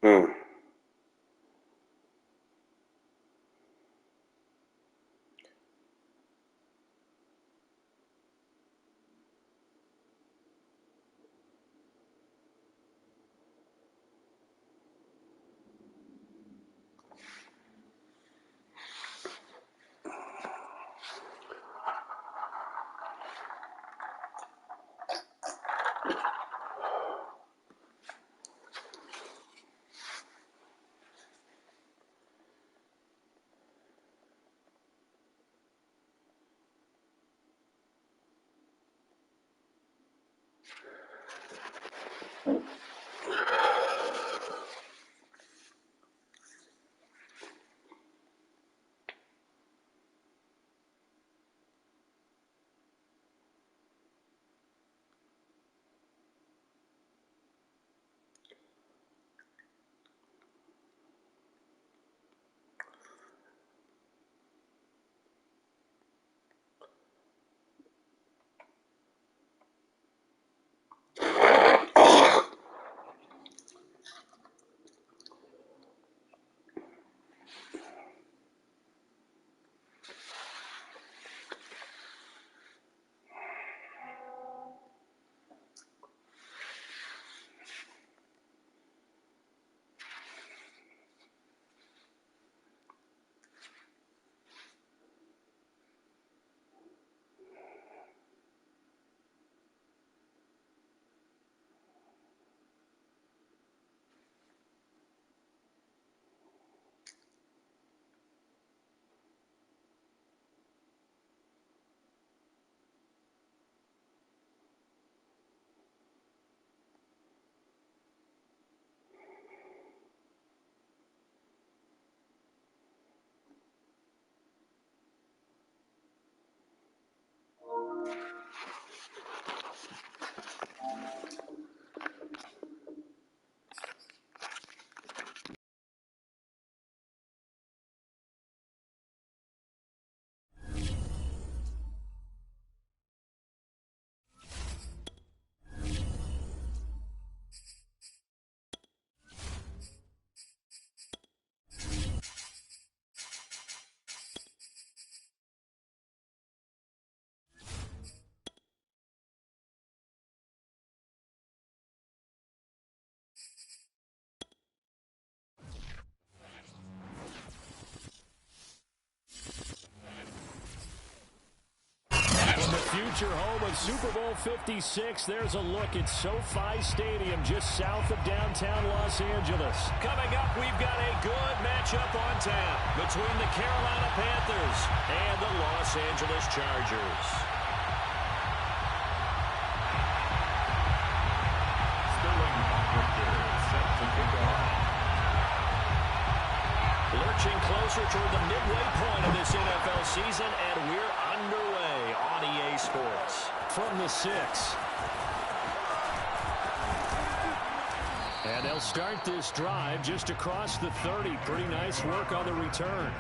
Hmm. Future home of Super Bowl 56. There's a look at SoFi Stadium just south of downtown Los Angeles. Coming up, we've got a good matchup on tap between the Carolina Panthers and the Los Angeles Chargers. Lurching closer toward the midway point of this NFL season, and we're underway on EA Sports. From the 6. And they'll start this drive just across the 30. Pretty nice work on the return.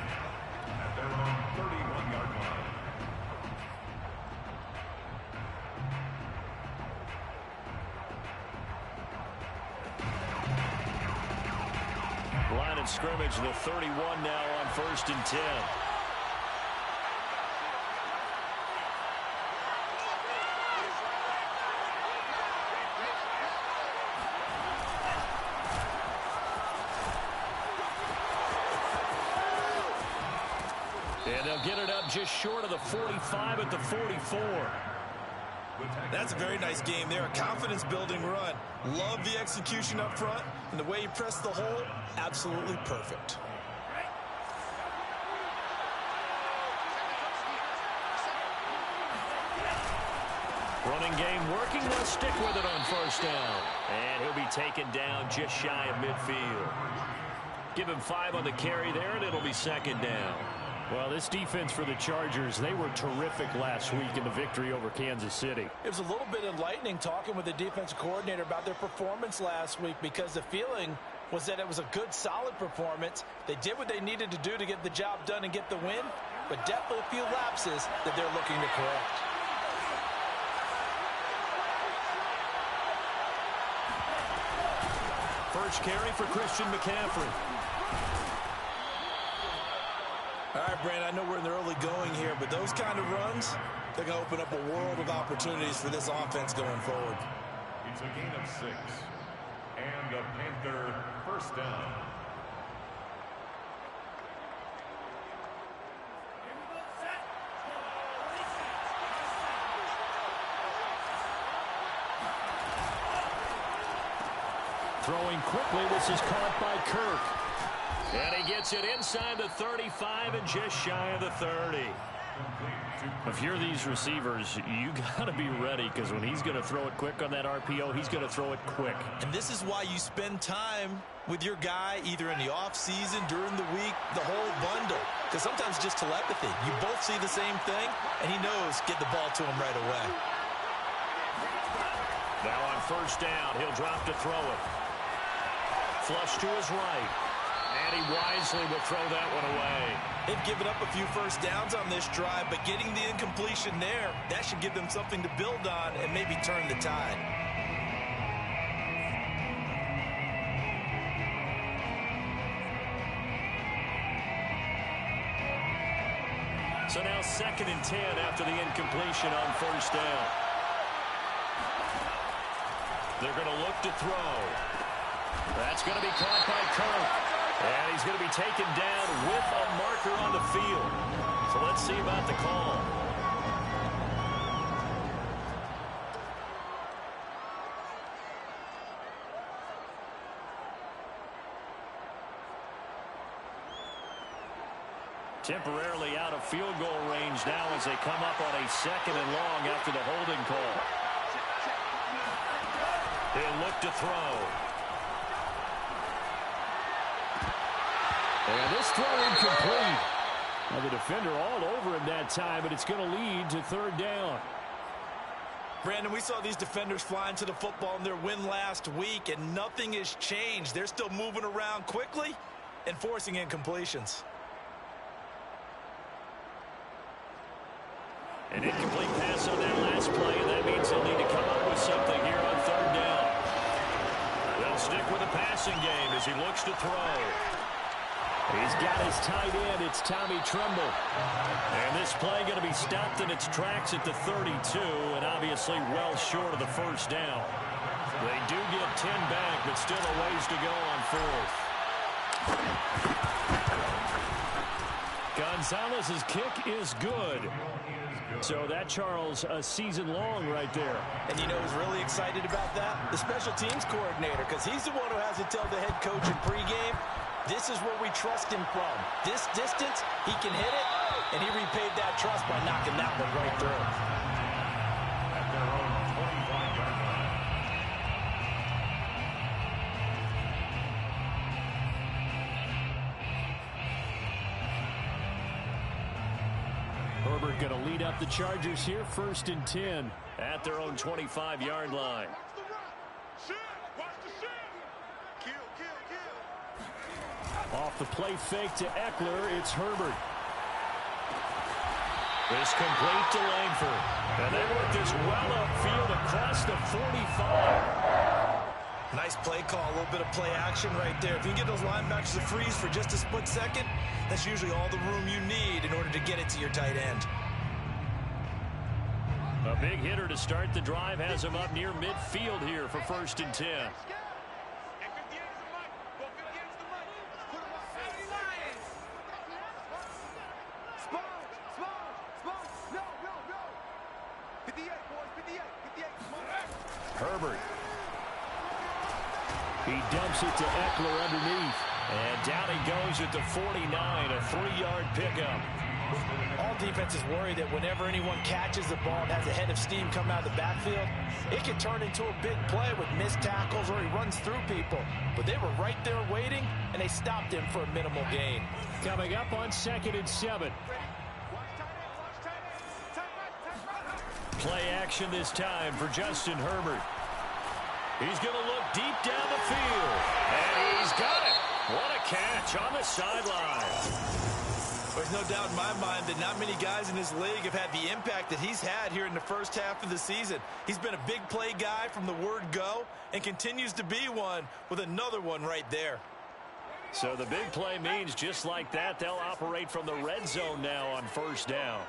At their own 31-yard line. Line of scrimmage, the 31 now on 1st and 10. And they'll get it up just short of the 45 at the 44. That's a very nice game there. A confidence-building run. Love the execution up front. And the way you press the hole, absolutely perfect. Running game working. They'll stick with it on 1st down. And he'll be taken down just shy of midfield. Give him 5 on the carry there, and it'll be 2nd down. Well, this defense for the Chargers, they were terrific last week in the victory over Kansas City. It was a little bit enlightening talking with the defensive coordinator about their performance last week, because the feeling was that it was a good, solid performance. They did what they needed to do to get the job done and get the win, but definitely a few lapses that they're looking to correct. First carry for Christian McCaffrey. All right, Brandon, I know we're in the early going here, but those kind of runs, they're going to open up a world of opportunities for this offense going forward. It's a gain of 6. And a Panther first down. Throwing quickly, this is caught by Kirk. And he gets it inside the 35 and just shy of the 30. If you're these receivers, you got to be ready, because when he's going to throw it quick on that RPO, he's going to throw it quick. And this is why you spend time with your guy either in the offseason, during the week, the whole bundle. Because sometimes just telepathy. You both see the same thing, and he knows get the ball to him right away. Now on first down, he'll drop to throw it. Flush to his right. And he wisely will throw that one away. They've given up a few first downs on this drive, but getting the incompletion there, that should give them something to build on and maybe turn the tide. So now 2nd and 10 after the incompletion on first down. They're going to look to throw. That's going to be caught by Kirk. And he's going to be taken down with a marker on the field. So let's see about the call. Temporarily out of field goal range now as they come up on a 2nd and long after the holding call. He'll look to throw. And this throw incomplete. Now the defender all over him that time, but it's going to lead to 3rd down. Brandon, we saw these defenders flying to the football in their win last week, and nothing has changed. They're still moving around quickly and forcing incompletions. An incomplete pass on that last play, and that means they'll need to come up with something here on 3rd down. They'll stick with the passing game as he looks to throw. He's got his tight end. It's Tommy Tremble. And this play going to be stopped in its tracks at the 32, and obviously well short of the first down. They do get 10 back, but still a ways to go on 4th. Gonzalez's kick is good. So that, Charles, a season long right there. And you know who's really excited about that? The special teams coordinator, because he's the one who has to tell the head coach in pregame, this is where we trust him from. This distance, he can hit it, and he repaid that trust by knocking that one right through. At their own 25-yard line. Herbert going to lead up the Chargers here, 1st and 10 at their own 25-yard line. Off the play fake to Eckler, it's Herbert. It's complete to Langford. And they work this well upfield across the 45. Nice play call, a little bit of play action right there. If you can get those linebackers to freeze for just a split second, that's usually all the room you need in order to get it to your tight end. A big hitter to start the drive has him up near midfield here for 1st and 10. Herbert. He dumps it to Eckler underneath. And down he goes at the 49, a 3-yard pickup. All defenses worry that whenever anyone catches the ball and has a head of steam come out of the backfield, it can turn into a big play with missed tackles or he runs through people. But they were right there waiting, and they stopped him for a minimal gain. Coming up on 2nd and 7. Play action this time for Justin Herbert. He's going to look deep down the field. And he's got it. What a catch on the sideline. There's no doubt in my mind that not many guys in this league have had the impact that he's had here in the first half of the season. He's been a big play guy from the word go and continues to be one with another one right there. So the big play means just like that, they'll operate from the red zone now on 1st down.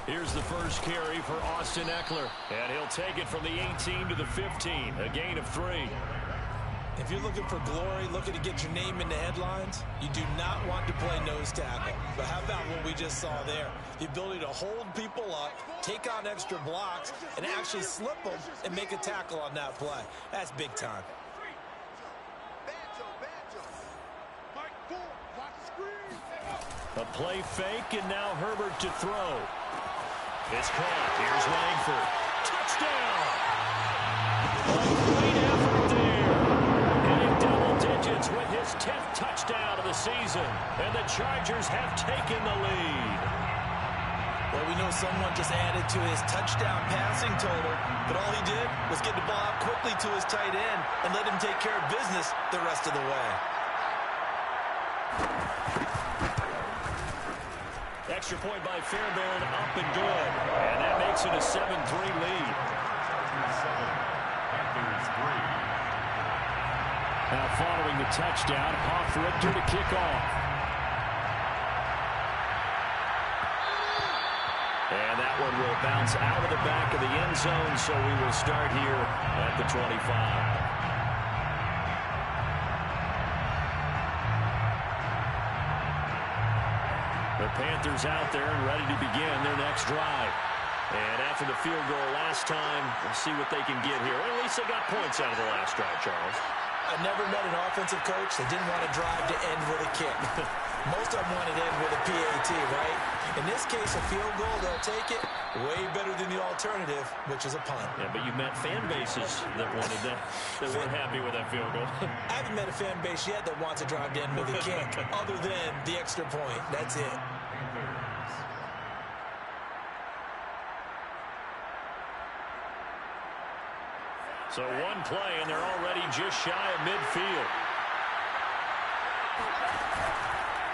Here's the first carry for Austin Eckler. And he'll take it from the 18 to the 15, a gain of 3. If you're looking for glory, looking to get your name in the headlines, you do not want to play nose tackle. But how about what we just saw there? The ability to hold people up, take on extra blocks, and actually slip them and make a tackle on that play. That's big time. A play fake, and now Herbert to throw. It's caught. Here's Langford. Touchdown! Great effort there. Hitting double digits with his 10th touchdown of the season. And the Chargers have taken the lead. Well, we know someone just added to his touchdown passing total, but all he did was get the ball out quickly to his tight end and let him take care of business the rest of the way. Extra point by Fairbairn, up and good. And that makes it a 7-3 lead. Now following the touchdown, Hoff-Richter to kick off. And that one will bounce out of the back of the end zone, so we will start here at the 25. The Panthers out there and ready to begin their next drive. And after the field goal last time, we'll see what they can get here. Well, at least they got points out of the last drive, Charles. I never met an offensive coach that didn't want to drive to end with a kick. Most of them wanted to end with a PAT, right? In this case, a field goal, they'll take it. Way better than the alternative, which is a punt. Yeah, but you've met fan bases that wanted that, that weren't happy with that field goal. I haven't met a fan base yet that wants to drive to end with a kick, other than the extra point. That's it. So one play, and they're already just shy of midfield.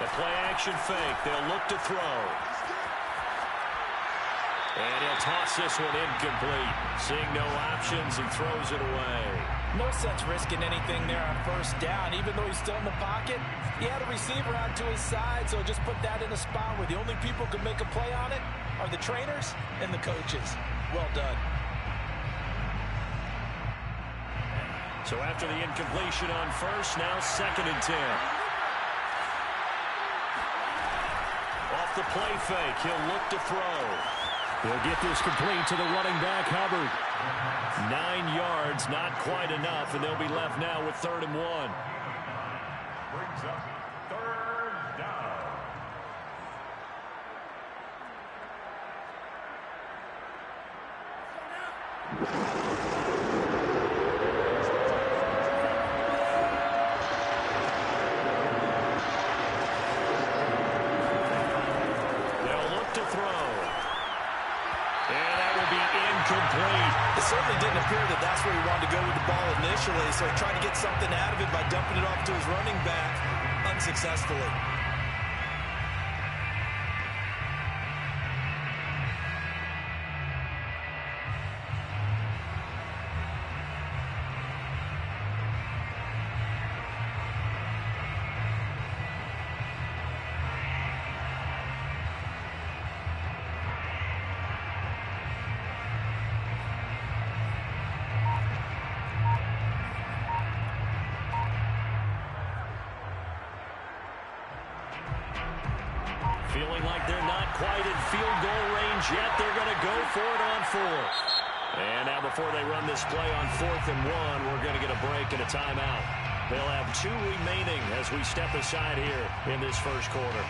The play-action fake. They'll look to throw. And he'll toss this one incomplete. Seeing no options, he throws it away. No sense risking anything there on 1st down. Even though he's still in the pocket, he had a receiver out to his side, so just put that in a spot where the only people who can make a play on it are the trainers and the coaches. Well done. So after the incompletion on 1st, now 2nd and 10. Off the play fake, he'll look to throw. He'll get this complete to the running back, Hubbard. 9 yards, not quite enough, and they'll be left now with 3rd and 1. Brings up 3rd down. It certainly didn't appear that that's where he wanted to go with the ball initially, so he tried to get something out of it by dumping it off to his running back unsuccessfully. Feeling like they're not quite in field goal range yet. They're going to go for it on 4th. And now before they run this play on 4th and 1, we're going to get a break and a timeout. They'll have 2 remaining as we step aside here in this first quarter.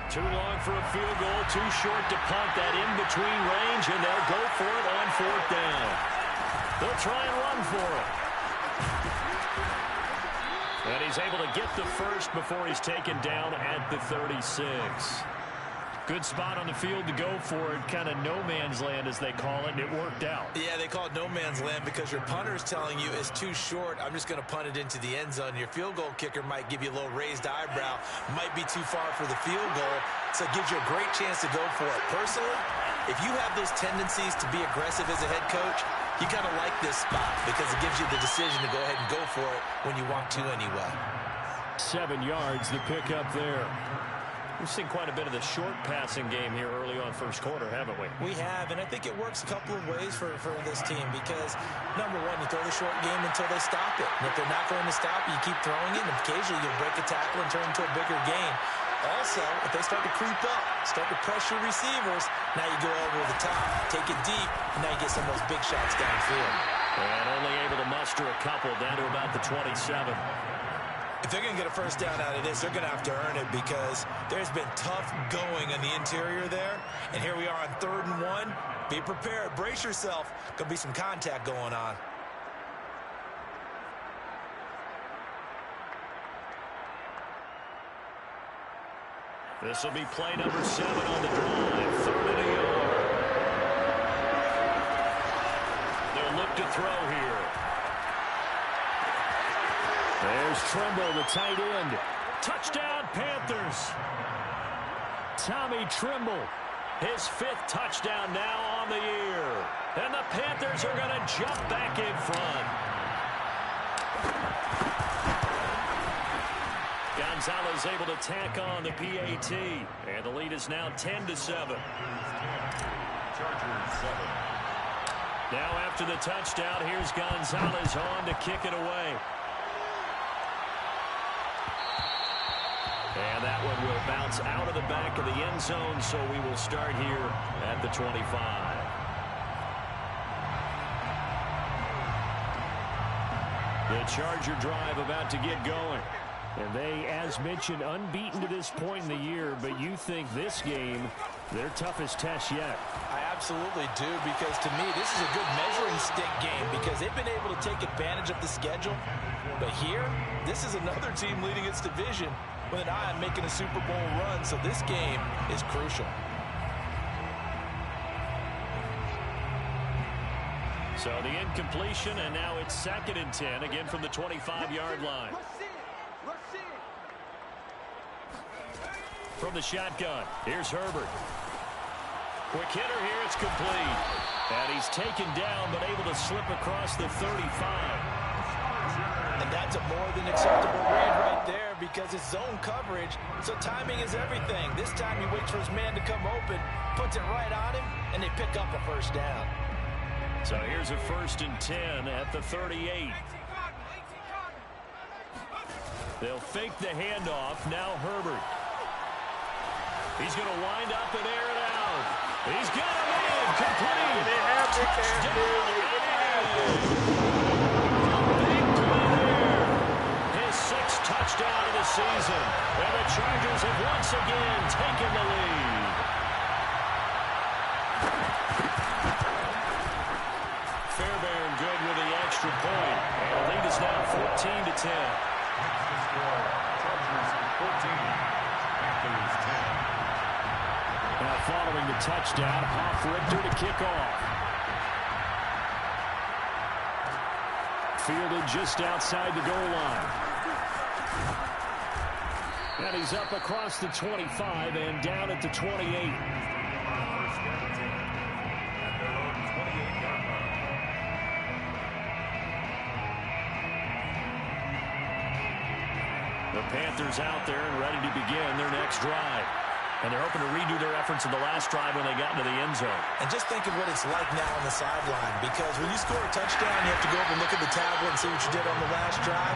Too long for a field goal, too short to punt that in between range, and they'll go for it on 4th down. They'll try and run for it. And he's able to get the first before he's taken down at the 36. Good spot on the field to go for it. Kind of no man's land, as they call it, and it worked out. Yeah, they call it no man's land because your punter is telling you it's too short. I'm just going to punt it into the end zone. Your field goal kicker might give you a little raised eyebrow. Might be too far for the field goal, so it gives you a great chance to go for it. Personally, if you have those tendencies to be aggressive as a head coach, you kind of like this spot because it gives you the decision to go ahead and go for it when you want to anyway. 7 yards, the pickup there. We've seen quite a bit of the short passing game here early on first quarter, haven't we? We have, and I think it works a couple of ways for this team because, number one, you throw the short game until they stop it. And if they're not going to stop it, you keep throwing it, and occasionally you'll break a tackle and turn into a bigger gain. Also, if they start to creep up, start to pressure receivers, now you go over the top, take it deep, and now you get some of those big shots downfield. And only able to muster a couple down to about the 27. If they're going to get a first down out of this, they're going to have to earn it because there's been tough going on the interior there. And here we are on 3rd and 1. Be prepared. Brace yourself. Going to be some contact going on. This will be play number 7 on the drive. 3rd and a yard. They'll look to throw here. There's Trimble, the tight end. Touchdown, Panthers. Tommy Trimble, his 5th touchdown now on the year. And the Panthers are going to jump back in front. Gonzalez able to tack on the PAT. And the lead is now 10-7. Chargers 7. Now after the touchdown, here's Gonzalez on to kick it away. And that one will bounce out of the back of the end zone, so we will start here at the 25. The Charger drive about to get going. And they, as mentioned, unbeaten to this point in the year, but you think this game, their toughest test yet. I absolutely do, because to me, this is a good measuring stick game because they've been able to take advantage of the schedule. But here, this is another team leading its division with an eye on making a Super Bowl run, so this game is crucial. So the incompletion, and now it's 2nd and 10, again from the 25-yard line. From the shotgun, here's Herbert. Quick hitter here, it's complete. And he's taken down, but able to slip across the 35. And that's a more than acceptable read right there because it's zone coverage, so timing is everything. This time he waits for his man to come open, puts it right on him, and they pick up a first down. So here's a 1st and 10 at the 38. They'll fake the handoff. Now Herbert. He's going to wind up and air it out. He's got him in. Complete. Big play there. His 6th touchdown of the season. And the Chargers have once again taken the lead. Fairbairn good with the extra point. And the lead is now 14-10. Chargers 14. Panthers 10. Now following the touchdown, Hoff-Richter to kick off. Fielded just outside the goal line. And he's up across the 25 and down at the 28. First down and 10 at their own 28-yard line. The Panthers out there and ready to begin their next drive. And they're hoping to redo their efforts in the last drive when they got into the end zone. And just think of what it's like now on the sideline, because when you score a touchdown, you have to go over and look at the tablet and see what you did on the last drive.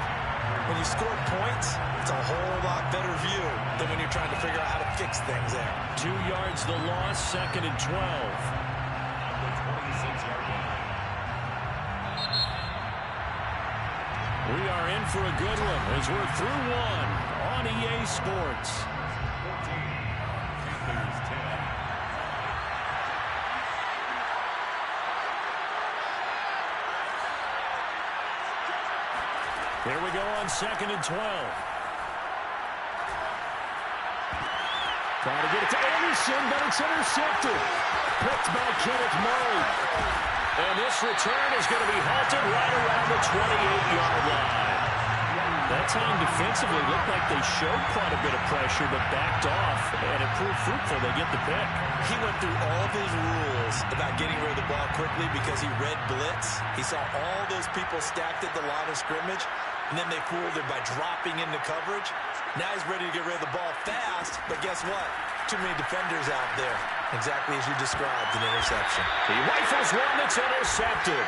When you score points, it's a whole lot better view than when you're trying to figure out how to fix things there. 2 yards the loss, 2nd and 12. The 26-yard line. We are in for a good one as we're through one on EA Sports. 14. Panthers 10. Here we go on 2nd and 12. Trying to get it to Anderson, but it's intercepted. Picked by Kenneth Murray. And this return is going to be halted right around the 28-yard line. That time defensively looked like they showed quite a bit of pressure, but backed off, and it proved fruitful. They get the pick. He went through all of his rules about getting rid of the ball quickly because he read blitz. He saw all those people stacked at the line of scrimmage, and then they fooled him by dropping into coverage. Now he's ready to get rid of the ball fast, but guess what? Too many defenders out there. Exactly as you described, an interception. He rifles one that's intercepted.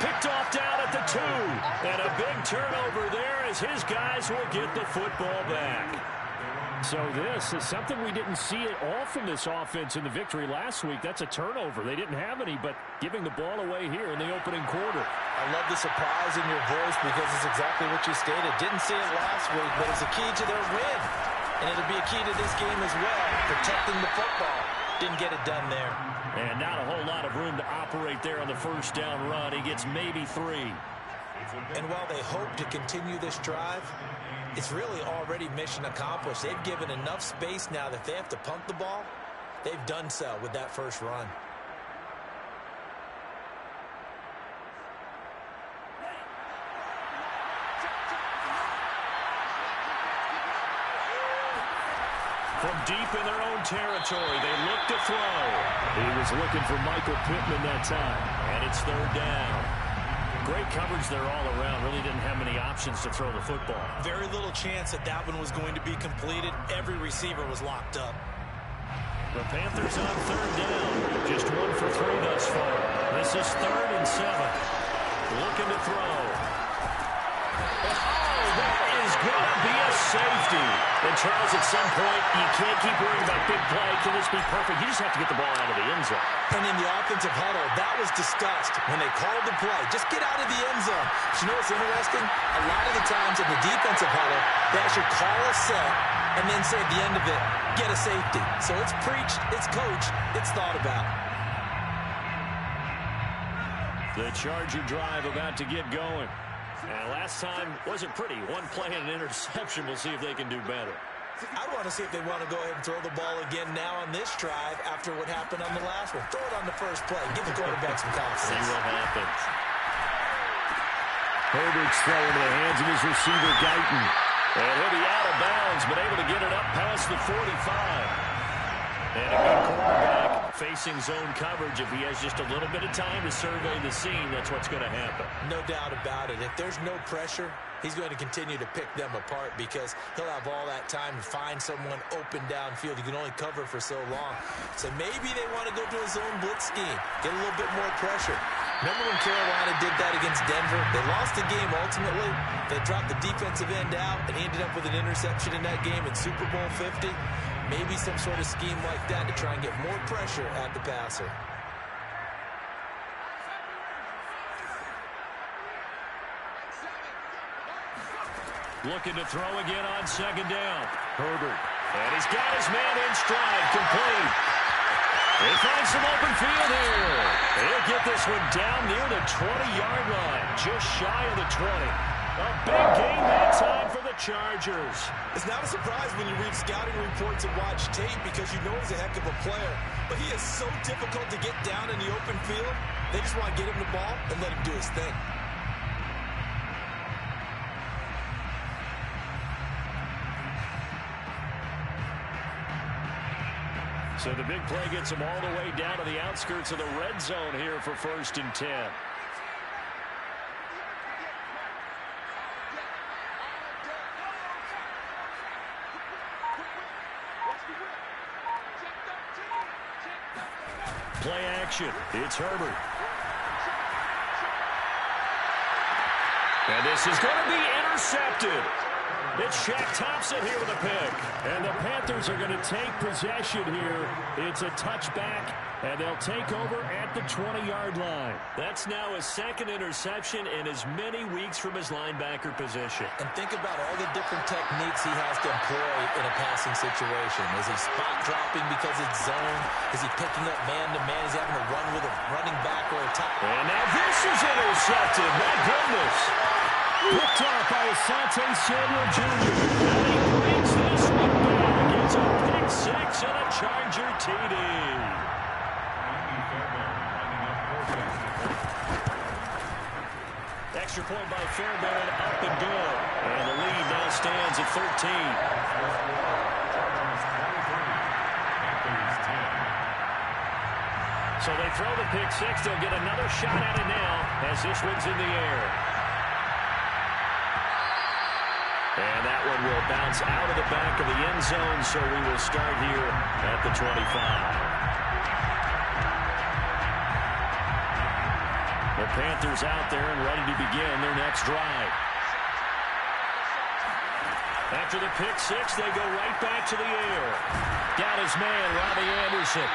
Picked off down at the 2. And a big turnover there as his guys will get the football back. So this is something we didn't see at all from this offense in the victory last week. That's a turnover. They didn't have any, but giving the ball away here in the opening quarter. I love the surprise in your voice because it's exactly what you stated. Didn't see it last week, but it's a key to their win. And it'll be a key to this game as well, protecting the football. Didn't get it done there. And not a whole lot of room to operate there on the first down run. He gets maybe 3. And while they hope to continue this drive, it's really already mission accomplished. They've given enough space now that if they have to punt the ball, they've done so with that first run. From deep in their own territory, they look to throw. He was looking for Michael Pittman that time, and it's 3rd down. Great coverage there all around. Really didn't have many options to throw the football. Very little chance that that one was going to be completed. Every receiver was locked up. The Panthers on 3rd down. Just 1 for 3 thus far. This is 3rd and 7. Looking to throw. That is going to be a safety. And Charles, at some point, you can't keep worrying about big play. Can this be perfect? You just have to get the ball out of the end zone. And in the offensive huddle, that was discussed when they called the play. Just get out of the end zone. But you know what's interesting? A lot of the times in the defensive huddle, they actually call a set and then say at the end of it, get a safety. So it's preached, it's coached, it's thought about. The Charger drive about to get going. And last time wasn't pretty. 1 play and an interception. We'll see if they can do better. I want to see if they want to go ahead and throw the ball again now on this drive after what happened on the last one. Throw it on the first play. Give the quarterback some confidence. See what happens. Herbert's throwing to the hands of his receiver, Guyton. And he'll be out of bounds, but able to get it up past the 45. And a good quarterback facing zone coverage. If he has just a little bit of time to survey the scene, that's what's going to happen. No doubt about it. If there's no pressure, he's going to continue to pick them apart because he'll have all that time to find someone open downfield. You can only cover for so long. So maybe they want to go to a zone blitz scheme, get a little bit more pressure. Remember when Carolina did that against Denver? They lost the game ultimately. They dropped the defensive end out and ended up with an interception in that game in Super Bowl 50. Maybe some sort of scheme like that to try and get more pressure at the passer. Looking to throw again on 2nd down. Herbert. And he's got his man in stride. Complete. He finds some open field here. He'll get this one down near the 20-yard line. Just shy of the 20. A big game that time for the Chargers. It's not a surprise when you read scouting reports and watch tape because you know he's a heck of a player. But he is so difficult to get down in the open field. They just want to get him the ball and let him do his thing. So the big play gets him all the way down to the outskirts of the red zone here for 1st and 10. Play action. It's Herbert. And this is going to be intercepted. It's Shaq Thompson here with a pick. And the Panthers are going to take possession here. It's a touchback, and they'll take over at the 20-yard line. That's now his second interception in as many weeks from his linebacker position. And think about all the different techniques he has to employ in a passing situation. Is he spot dropping because it's zone? Is he picking up man-to-man? Is he having to run with a running back or a tight? And now this is intercepted. My goodness. Picked off by Asante Samuel Jr. And he brings this one back. It's a pick six and a Charger TD. Extra point by Fairbairn, up and good. And the lead now stands at 13. So they throw the pick six. They'll get another shot at it now as this one's in the air. And that one will bounce out of the back of the end zone, so we will start here at the 25. The Panthers out there and ready to begin their next drive. After the pick six, they go right back to the air. Got his man, Robbie Anderson.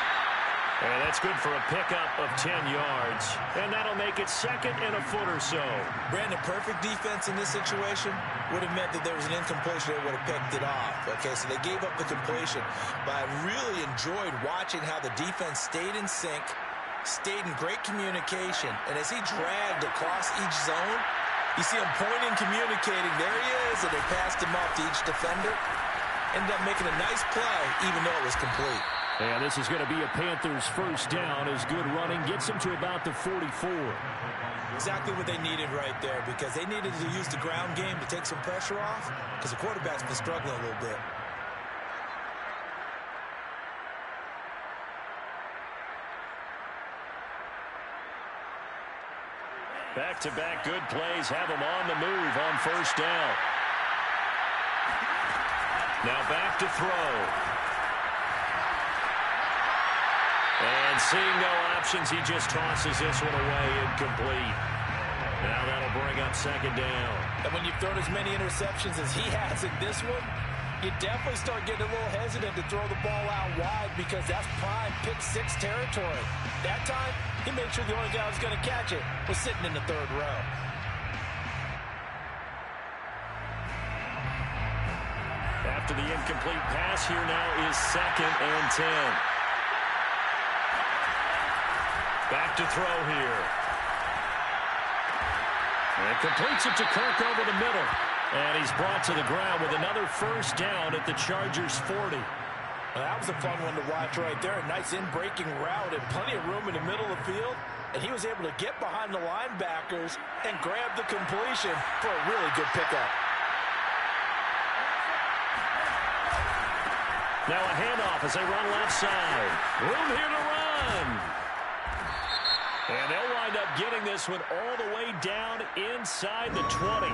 And that's good for a pickup of 10 yards. And that'll make it second and a foot or so. Brandon, perfect defense in this situation would have meant that there was an incompletion. They would have picked it off. Okay, so they gave up the completion. But I really enjoyed watching how the defense stayed in sync, stayed in great communication. And as he dragged across each zone, you see him pointing, communicating. There he is, and they passed him off to each defender. Ended up making a nice play, even though it was complete. And this is going to be a Panthers first down as good running gets them to about the 44. Exactly what they needed right there, because they needed to use the ground game to take some pressure off, because the quarterback's been struggling a little bit. Back-to-back good plays have them on the move on first down. Now back to throw. And seeing no options, he just tosses this one away incomplete. Now that'll bring up second down. And when you've thrown as many interceptions as he has in this one, you definitely start getting a little hesitant to throw the ball out wide, because that's prime pick six territory. That time, he made sure the only guy who was going to catch it was sitting in the third row. After the incomplete pass, here now is second and 10. Back to throw here. And completes it to Kirk over the middle. And he's brought to the ground with another first down at the Chargers' 40. Well, that was a fun one to watch right there. A nice in-breaking route and plenty of room in the middle of the field. And he was able to get behind the linebackers and grab the completion for a really good pickup. Now a handoff as they run left side. Room here to run. And they'll wind up getting this one all the way down inside the 20.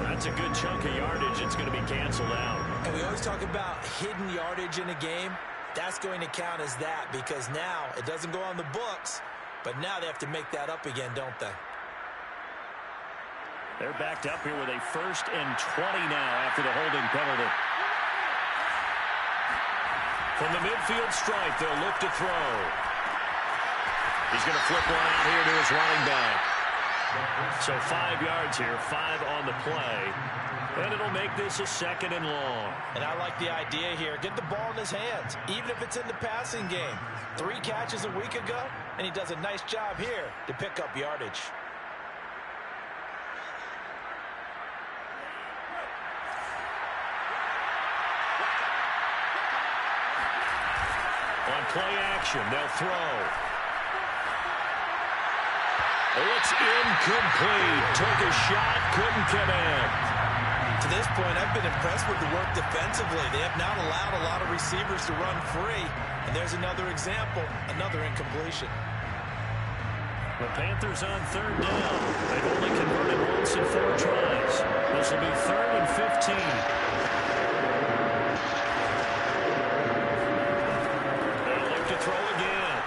That's a good chunk of yardage. It's going to be canceled out. And we always talk about hidden yardage in a game. That's going to count as that, because now it doesn't go on the books, but now they have to make that up again, don't they? They're backed up here with a 1st and 20 now after the holding penalty. From the midfield stripe, they'll look to throw. He's going to flip one out here to his running back. So 5 yards here, 5 on the play. And it'll make this a 2nd and long. And I like the idea here. Get the ball in his hands, even if it's in the passing game. 3 catches a week ago, and he does a nice job here to pick up yardage. On play action, they'll throw. It's incomplete. Took a shot, couldn't connect. To this point, I've been impressed with the work defensively. They have not allowed a lot of receivers to run free. And there's another example, another incompletion. The Panthers on 3rd down. They've only converted once in 4 tries. This will be 3rd and 15. They'll look to throw again.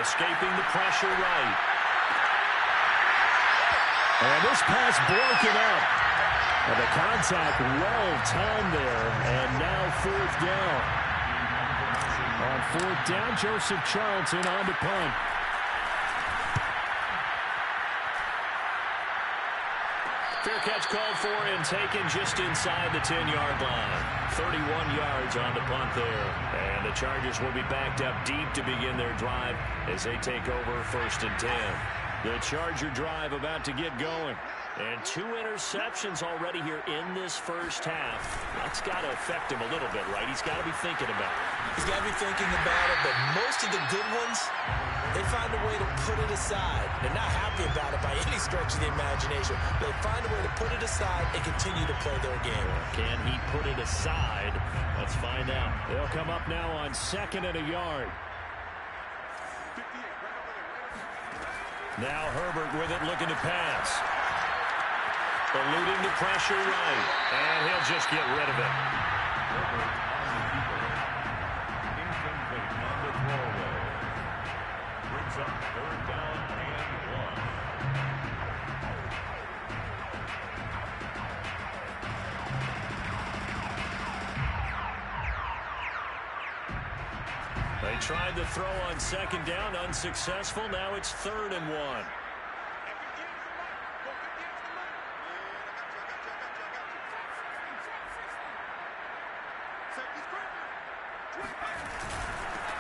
Escaping the pressure right. And this pass broken up. And the contact well timed there. And now fourth down. On fourth down, Joseph Charlton on to punt. Fair catch called for and taken just inside the 10-yard line. 31 yards on the punt there. And the Chargers will be backed up deep to begin their drive as they take over first and 10. The Charger drive about to get going. And 2 interceptions already here in this first half. That's got to affect him a little bit, right? He's got to be thinking about it. He's got to be thinking about it, but most of the good ones, they find a way to put it aside. They're not happy about it by any stretch of the imagination. They find a way to put it aside and continue to play their game. Can he put it aside? Let's find out. They'll come up now on 2nd and a yard. Now Herbert with it, looking to pass. Eluding the pressure right. And he'll just get rid of it. Incomplete on the throwaway. Brings up 3rd down and 1. They tried to throw on 2nd down, unsuccessful. Now it's 3rd and 1.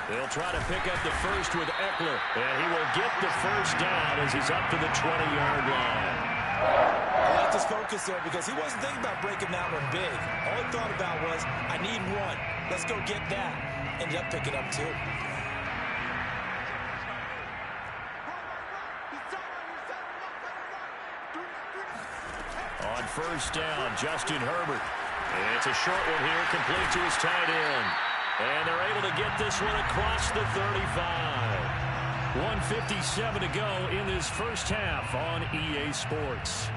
They'll try to pick up the first with Eckler, and he will get the first down as he's up to the 20-yard line. I like this focus there because he wasn't thinking about breaking that one big. All he thought about was, I need one. Let's go get that. Ended up picking up 2. On first down, Justin Herbert. It's a short one here, complete to his tight end. And they're able to get this one across the 35. 1:57 to go in this first half on EA Sports.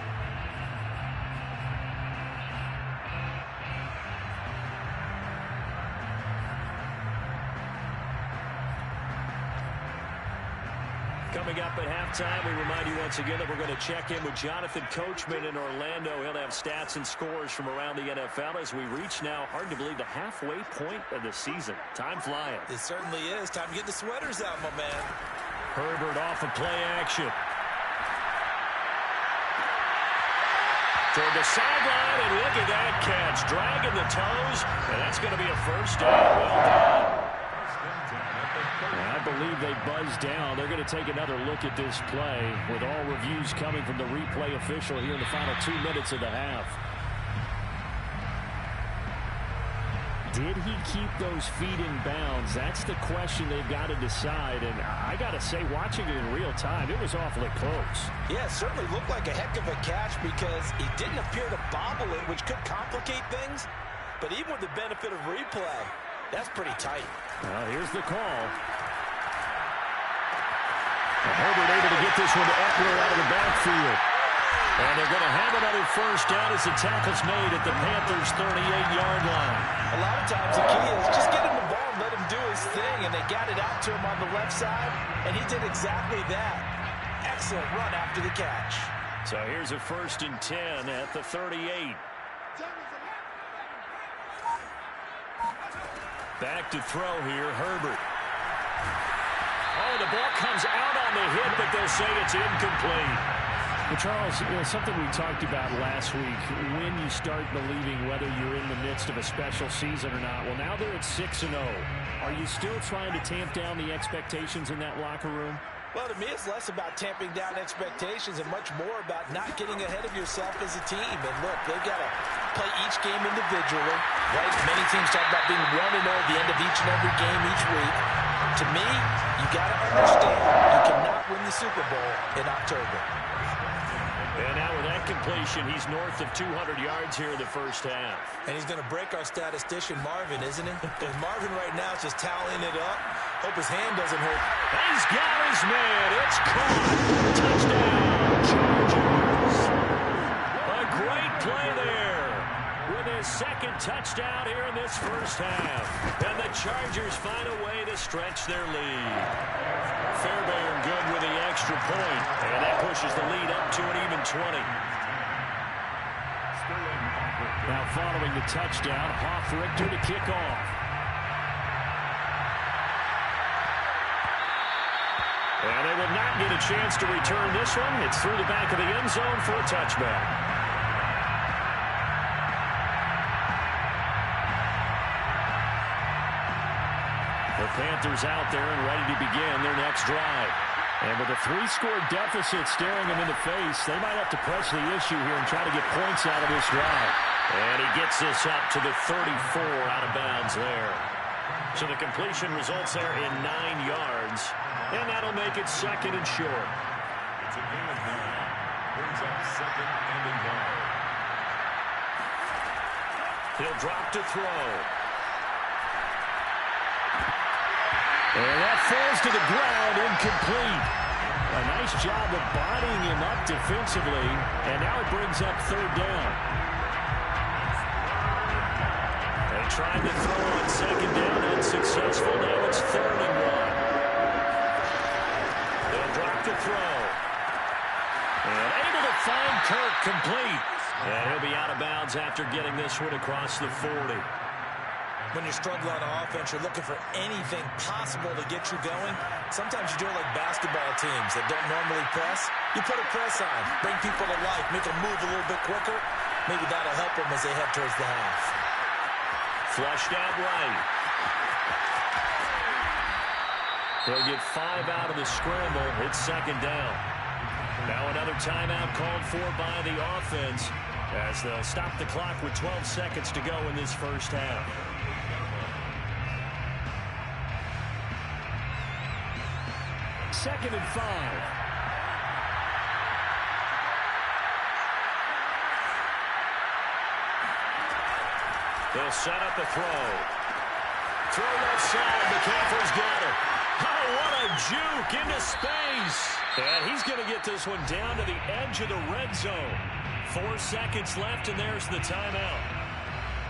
Coming up at halftime, we remind you once again that we're going to check in with Jonathan Coachman in Orlando. He'll have stats and scores from around the NFL as we reach now, hard to believe, the halfway point of the season. Time flying. It certainly is. Time to get the sweaters out, my man. Herbert off of play action. Toward the sideline, and look at that catch. Dragging the toes, and that's going to be a first down. Well done. I believe they buzzed down. They're going to take another look at this play with all reviews coming from the replay official here in the final 2 minutes of the half. Did he keep those feet in bounds? That's the question they've got to decide. And I got to say, watching it in real time, it was awfully close. Yeah, it certainly looked like a heck of a catch because he didn't appear to bobble it, which could complicate things. But even with the benefit of replay, that's pretty tight. Well, here's the call. Herbert able to get this one to Eckler out of the backfield. And they're going to have another first down as the tackle's made at the Panthers' 38-yard line. A lot of times the key is just get him the ball and let him do his thing, and they got it out to him on the left side, and he did exactly that. Excellent run after the catch. So here's a 1st and 10 at the 38. Back to throw here, Herbert. Oh, the ball comes out on the hit, but they'll say it's incomplete. Well, Charles, something we talked about last week, when you start believing whether you're in the midst of a special season or not. Well, now they're at 6-0. Are you still trying to tamp down the expectations in that locker room? Well, to me, it's less about tamping down expectations and much more about not getting ahead of yourself as a team. And look, they've got to play each game individually, right? Many teams talk about being 1-0 at the end of each and every game each week. To me, you got to understand you cannot win the Super Bowl in October. And now with that completion, he's north of 200 yards here in the first half. And he's going to break our statistician Marvin, isn't he? Because Marvin right now is just tallying it up. Hope his hand doesn't hurt. He's got his man. It's caught. Touchdown, Chargers. A great play there. When they his second touchdown here in this first half. And the Chargers find a way to stretch their lead. Fairbairn good with the extra point, and that pushes the lead up to an even 20. Now following the touchdown, Hoff-Richter to kick off. And they will not get a chance to return this one. It's through the back of the end zone for a touchback. The Panthers out there and ready to begin their next drive. And with a 3-score deficit staring them in the face, they might have to press the issue here and try to get points out of this drive. And he gets this up to the 34 out of bounds there. So the completion results there in 9 yards. And that'll make it second and short. It's a gain of 9. Brings up second and 9. He'll drop to throw. And that falls to the ground, incomplete. A nice job of bodying him up defensively. And now it brings up third down. They tried to throw on second down, unsuccessful. Now it's 3rd and 1. They'll drop to throw. And able to find Kirk complete. And he'll be out of bounds after getting this one across the 40. When you're struggling on offense, you're looking for anything possible to get you going. Sometimes you do it like basketball teams that don't normally press. You put a press on, bring people to life, make them move a little bit quicker. Maybe that'll help them as they head towards the half. Flushed out right. They'll get 5 out of the scramble. It's second down. Now another timeout called for by the offense as they'll stop the clock with 12 seconds to go in this first half. Second and 5. They'll set up a throw. Throw left side. McCaffrey's got it. Oh, what a juke into space. And he's going to get this one down to the edge of the red zone. 4 seconds left, and there's the timeout.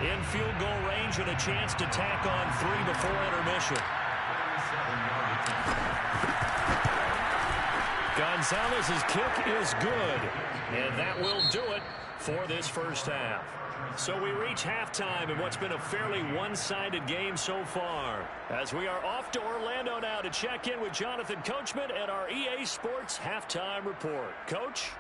In field goal range and a chance to tack on 3 before intermission. Gonzalez's kick is good, and that will do it for this first half. So we reach halftime in what's been a fairly one-sided game so far, as we are off to Orlando now to check in with Jonathan Coachman at our EA Sports Halftime Report. Coach?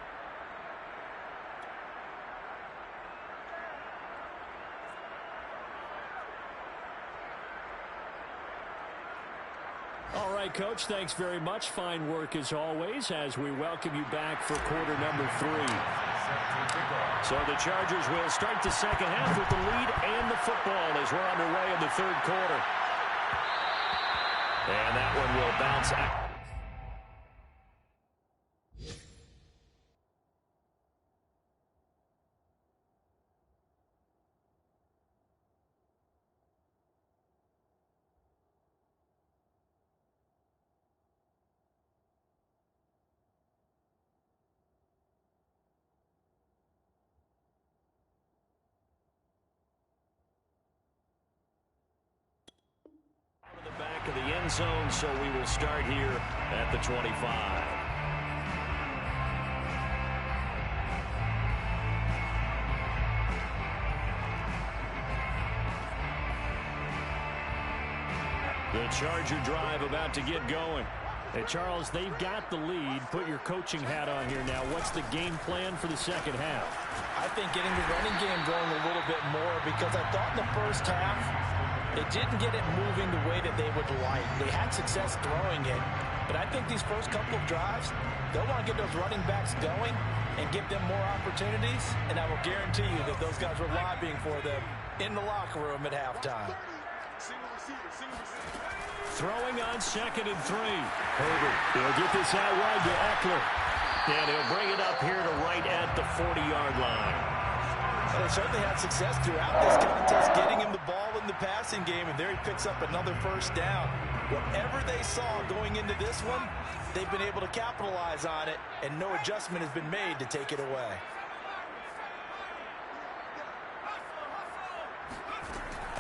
All right, Coach, thanks very much. Fine work as always as we welcome you back for quarter number 3. So the Chargers will start the second half with the lead and the football as we're underway in the third quarter. And that one will bounce out. Back of the end zone, so we will start here at the 25. The Charger drive about to get going. Hey, Charles, they've got the lead. Put your coaching hat on here now. What's the game plan for the second half? I think getting the running game going a little bit more, because I thought in the first half they didn't get it moving the way that they would like. They had success throwing it, but I think these first couple of drives, they'll want to get those running backs going and give them more opportunities, and I will guarantee you that those guys were lobbying for them in the locker room at halftime. Throwing on 2nd and 3. Herbert, he'll get this out wide to Eckler. And he'll bring it up here to right at the 40-yard line. Well, they certainly had success throughout this contest, getting him the ball in the passing game, and there he picks up another first down. Whatever they saw going into this one, they've been able to capitalize on it, and no adjustment has been made to take it away.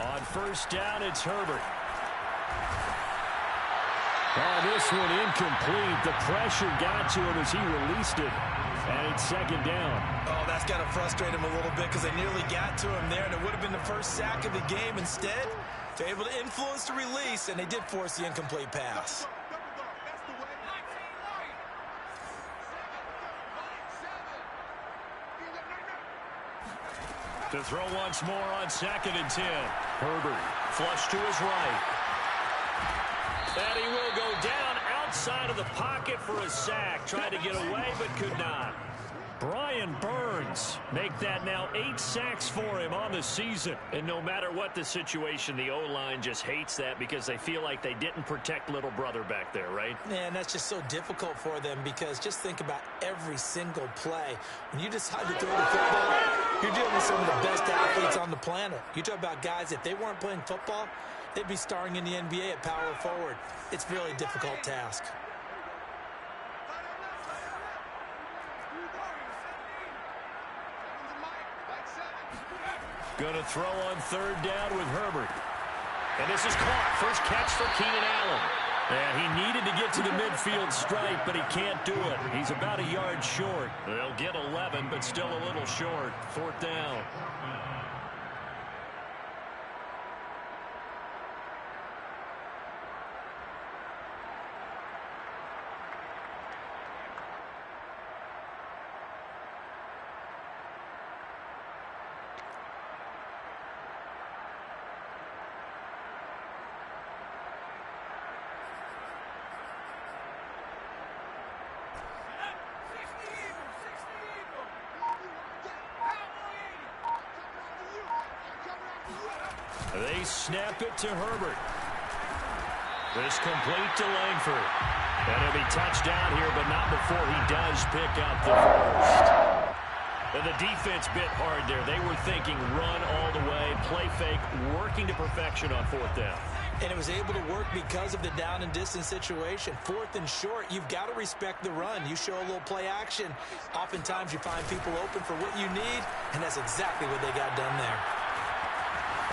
On first down, it's Herbert. Oh, this one incomplete. The pressure got to him as he released it. And it's second down. Oh, that's got to frustrate him a little bit because they nearly got to him there, and it would have been the first sack of the game. Instead, they're able to influence the release, and they did force the incomplete pass. To throw once more on 2nd and 10. Herbert flush to his right. And he will go down outside of the pocket for a sack. Tried to get away, but could not. Brian Burns make that now 8 sacks for him on the season. And no matter what the situation, the O-line just hates that because they feel like they didn't protect little brother back there, right? Man, that's just so difficult for them because just think about every single play. When you decide to throw the football, you're dealing with some of the best athletes on the planet. You talk about guys, if they weren't playing football, they'd be starring in the NBA at power forward. It's a really difficult task. Going to throw on 3rd down with Herbert. And this is caught. First catch for Keenan Allen. And he needed to get to the midfield stripe, but he can't do it. He's about a yard short. They'll get 11, but still a little short. 4th down. They snap it to Herbert. This complete to Langford. And it'll be touchdown here, but not before he does pick up the first. And the defense bit hard there. They were thinking run all the way, play fake, working to perfection on 4th down. And it was able to work because of the down and distance situation. 4th and short, you've got to respect the run. You show a little play action. Oftentimes you find people open for what you need, and that's exactly what they got done there.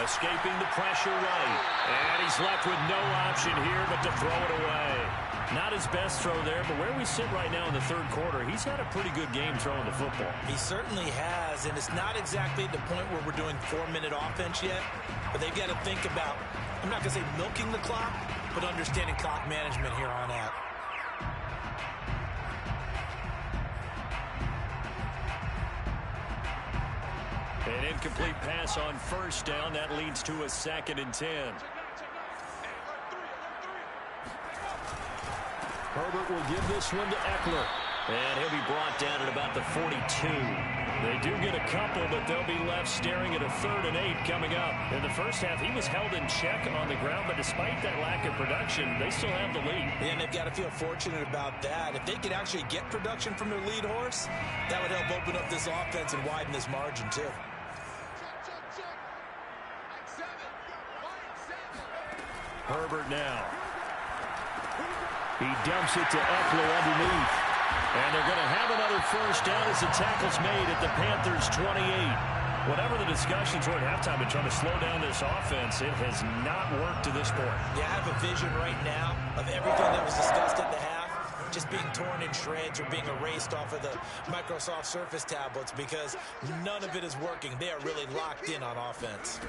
Escaping the pressure right. And he's left with no option here but to throw it away. Not his best throw there, but where we sit right now in the 3rd quarter, he's had a pretty good game throwing the football. He certainly has, and it's not exactly at the point where we're doing 4-minute offense yet, but they've got to think about, I'm not going to say milking the clock, but understanding clock management here on out. An incomplete pass on 1st down. That leads to a 2nd and 10. Herbert will give this one to Eckler. And he'll be brought down at about the 42. They do get a couple, but they'll be left staring at a 3rd and 8 coming up. In the first half, he was held in check on the ground, but despite that lack of production, they still have the lead. And they've got to feel fortunate about that. If they could actually get production from their lead horse, that would help open up this offense and widen this margin, too. Herbert now. He dumps it to Eckler underneath. And they're going to have another first down as the tackle's made at the Panthers' 28. Whatever the discussions were at halftime in trying to slow down this offense, it has not worked to this point. Yeah, I have a vision right now of everything that was discussed at the half just being torn in shreds or being erased off of the Microsoft Surface tablets because none of it is working. They are really locked in on offense.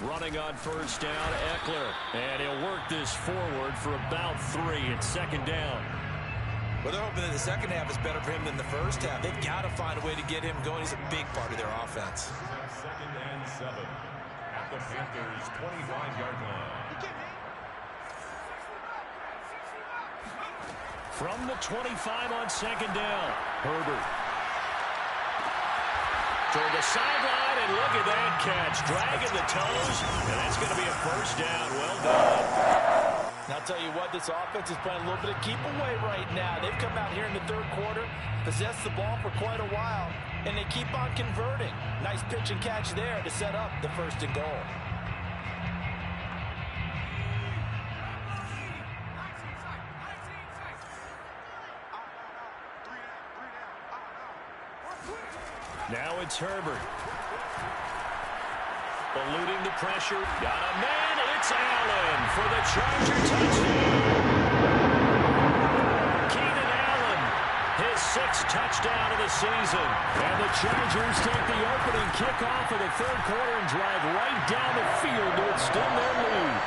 Running on first down, Eckler. And he'll work this forward for about 3. It's 2nd down. Well, they're hoping that the second half is better for him than the first half. They've got to find a way to get him going. He's a big part of their offense. 2nd and 7 at the Panthers' 25-yard line. From the 25 on 2nd down, Herbert. Toward the sideline, and look at that catch. Dragging the toes, and that's going to be a first down. Well done. And I'll tell you what, this offense is playing a little bit of keep away right now. They've come out here in the 3rd quarter, possessed the ball for quite a while, and they keep on converting. Nice pitch and catch there to set up the 1st and goal. Now it's Herbert. Eluding the pressure. Got a man. It's Allen for the Charger touchdown. Keenan Allen, his 6th touchdown of the season. And the Chargers take the opening kickoff of the third quarter and drive right down the field to extend their lead.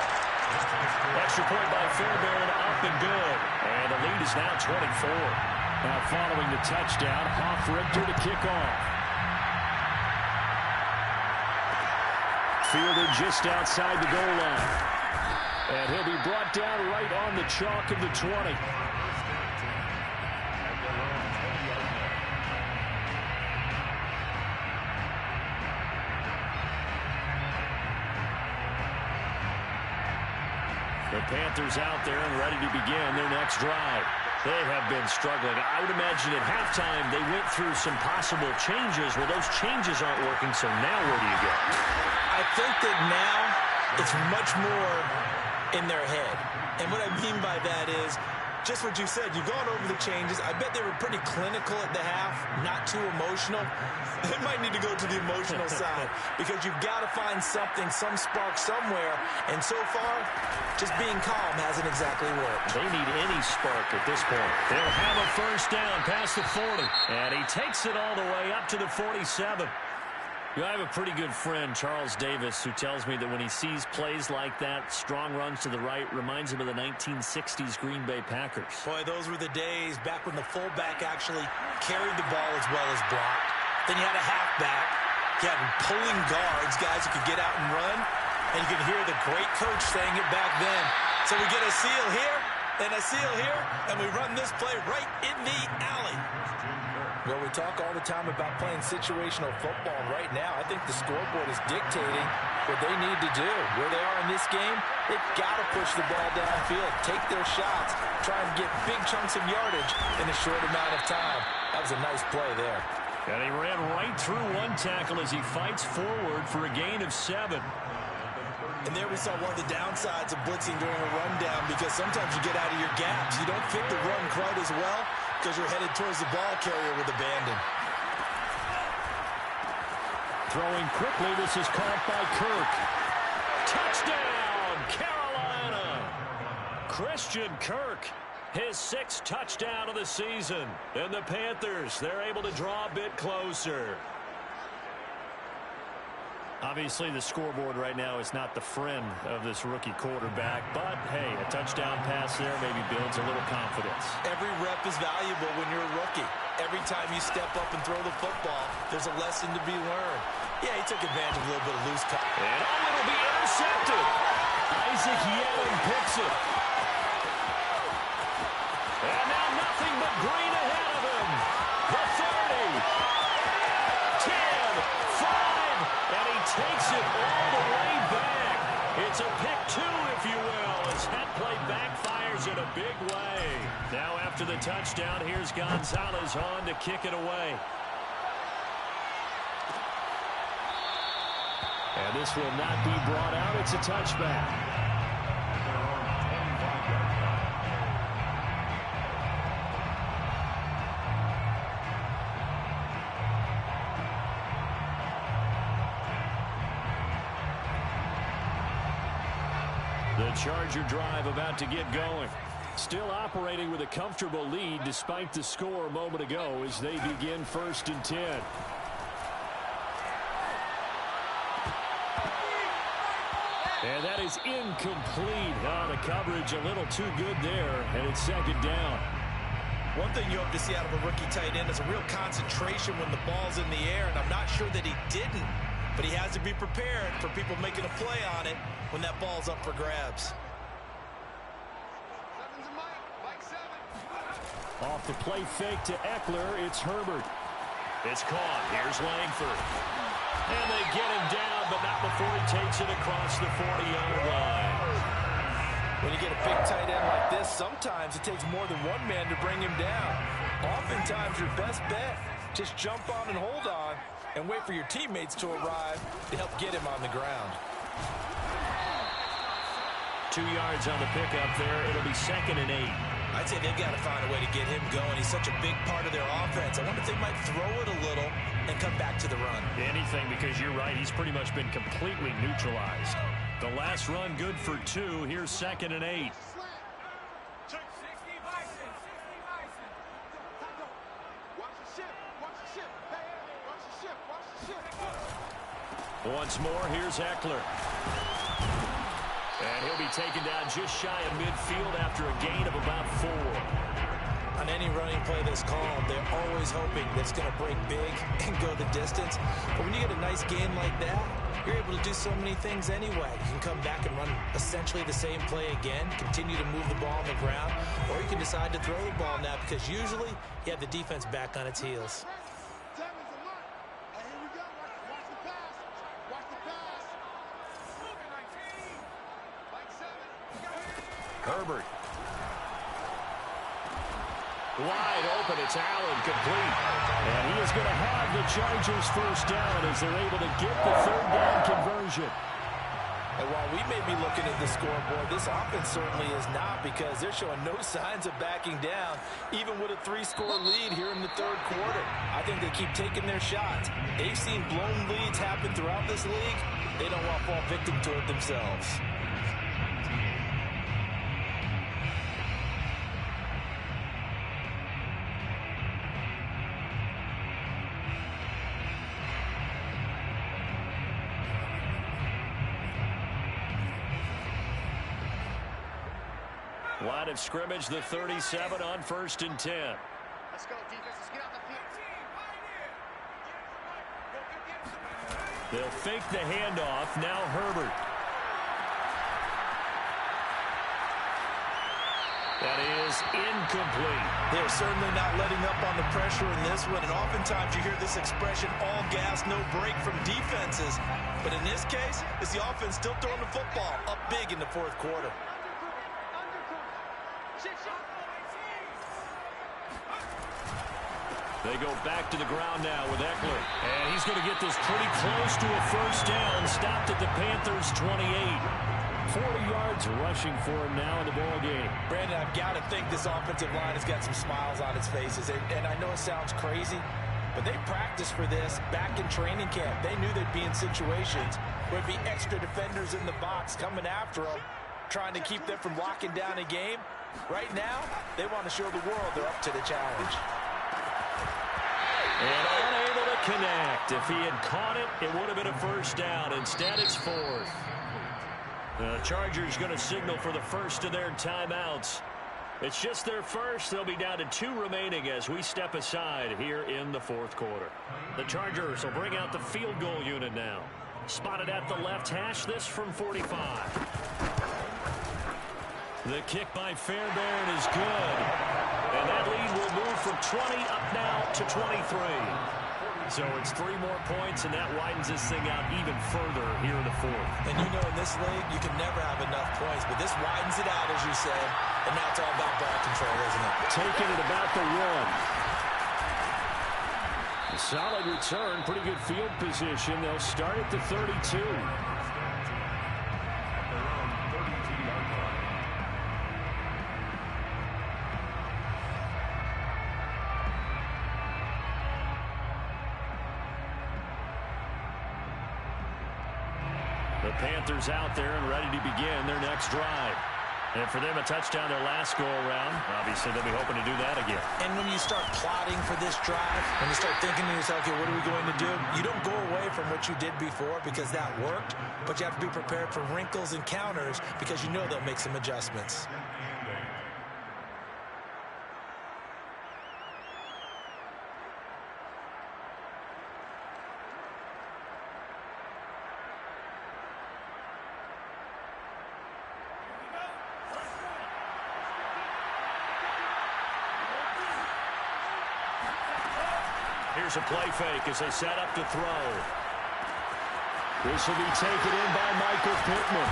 Extra point by Fairbairn, up and good. And the lead is now 24. Now following the touchdown, Hoff-Richter to kick off. Fielded just outside the goal line. And he'll be brought down right on the chalk of the 20. The Panthers out there and ready to begin their next drive. They have been struggling. I would imagine at halftime they went through some possible changes. Well, those changes aren't working, so now where do you go? I think that now it's much more in their head. And what I mean by that is just what you said. You've gone over the changes. I bet they were pretty clinical at the half, not too emotional. They might need to go to the emotional side because you've got to find something, some spark somewhere. And so far, just being calm hasn't exactly worked. They need any spark at this point. They'll have a first down past the 40. And he takes it all the way up to the 47. You know, I have a pretty good friend, Charles Davis, who tells me that when he sees plays like that, strong runs to the right, reminds him of the 1960s Green Bay Packers. Boy, those were the days back when the fullback actually carried the ball as well as blocked. Then you had a halfback. You had pulling guards, guys who could get out and run. And you can hear the great coach saying it back then. So we get a seal here and a seal here, and we run this play right in the alley. Well, we talk all the time about playing situational football. Right now, I think the scoreboard is dictating what they need to do. Where they are in this game, they've got to push the ball downfield, take their shots, try and get big chunks of yardage in a short amount of time. That was a nice play there. And he ran right through one tackle as he fights forward for a gain of 7. And there we saw one of the downsides of blitzing during a rundown because sometimes you get out of your gaps. You don't fit the run quite as well because you're headed towards the ball carrier with abandon. Throwing quickly, this is caught by Kirk. Touchdown, Carolina! Christian Kirk, his 6th touchdown of the season. And the Panthers, they're able to draw a bit closer. Obviously, the scoreboard right now is not the friend of this rookie quarterback. But, hey, a touchdown pass there maybe builds a little confidence. Every rep is valuable when you're a rookie. Every time you step up and throw the football, there's a lesson to be learned. Yeah, he took advantage of a little bit of loose cut. And it'll be intercepted. Isaac Yellen picks it. And now nothing but green ahead of him. The 30. 10, 5, and he takes it all the way back. It's a pick 2, if you will, as that play backfires in a big way. Now after the touchdown, here's Gonzalez on to kick it away. And this will not be brought out. It's a touchback. The Charger drive about to get going. Still operating with a comfortable lead despite the score a moment ago as they begin 1st and 10. And that is incomplete. Oh, the coverage a little too good there, and it's 2nd down. One thing you hope to see out of a rookie tight end is a real concentration when the ball's in the air, and I'm not sure that he didn't. But he has to be prepared for people making a play on it when that ball's up for grabs. Off the play fake to Eckler, it's Herbert. It's caught. Here's Langford. And they get him down, but not before he takes it across the 40-yard line. When you get a big tight end like this, sometimes it takes more than one man to bring him down. Oftentimes, your best bet, just jump on and hold on and wait for your teammates to arrive to help get him on the ground. 2 yards on the pickup there. It'll be 2nd and 8. I'd say they've got to find a way to get him going. He's such a big part of their offense. I wonder if they might throw it a little and come back to the run. Anything, because you're right. He's pretty much been completely neutralized. The last run good for 2. Here's 2nd and 8. Once more, here's Eckler. And he'll be taken down just shy of midfield after a gain of about 4. On any running play that's called, they're always hoping that it's going to break big and go the distance. But when you get a nice game like that, you're able to do so many things anyway. You can come back and run essentially the same play again, continue to move the ball on the ground, or you can decide to throw the ball now because usually you have the defense back on its heels. Herbert. Wide open, it's Allen, complete. And he is going to have the Chargers first down as they're able to get the 3rd down conversion. And while we may be looking at the scoreboard, this offense certainly is not, because they're showing no signs of backing down, even with a 3-score lead here in the 3rd quarter. I think they keep taking their shots. They've seen blown leads happen throughout this league. They don't want to fall victim to it themselves. Line of scrimmage, the 37 on 1st and 10. Let's go, defense. Let's get out the field. They'll fake the handoff. Now Herbert. That is incomplete. They're certainly not letting up on the pressure in this one, and oftentimes you hear this expression, all gas, no break from defenses. But in this case, it's the offense still throwing the football up big in the 4th quarter. They go back to the ground now with Eckler. And he's going to get this pretty close to a first down. Stopped at the Panthers' 28. 40 yards rushing for him now in the ball game. Brandon, I've got to think this offensive line has got some smiles on its faces. And I know it sounds crazy, but they practiced for this back in training camp. They knew they'd be in situations where there'd be extra defenders in the box coming after them, trying to keep them from locking down a game. Right now, they want to show the world they're up to the challenge. And unable to connect. If he had caught it, it would have been a first down. Instead, it's 4th. The Chargers going to signal for the first of their timeouts. It's just their first. They'll be down to 2 remaining as we step aside here in the 4th quarter. The Chargers will bring out the field goal unit now. Spotted at the left hash, this from 45. The kick by Fairbairn is good. And that lead will move from 20 up now to 23. So it's 3 more points, and that widens this thing out even further here in the 4th. And you know, in this league, you can never have enough points, but this widens it out, as you said, and now it's all about ball control, isn't it? Taking it about the 1. A solid return, pretty good field position. They'll start at the 32. The Panthers out there and ready to begin their next drive. And for them, a touchdown their last go-around. Obviously, they'll be hoping to do that again. And when you start plotting for this drive, when you start thinking to yourself, okay, what are we going to do? You don't go away from what you did before because that worked, but you have to be prepared for wrinkles and counters because you know they'll make some adjustments. Here's a play fake as they set up to throw. This will be taken in by Michael Pittman.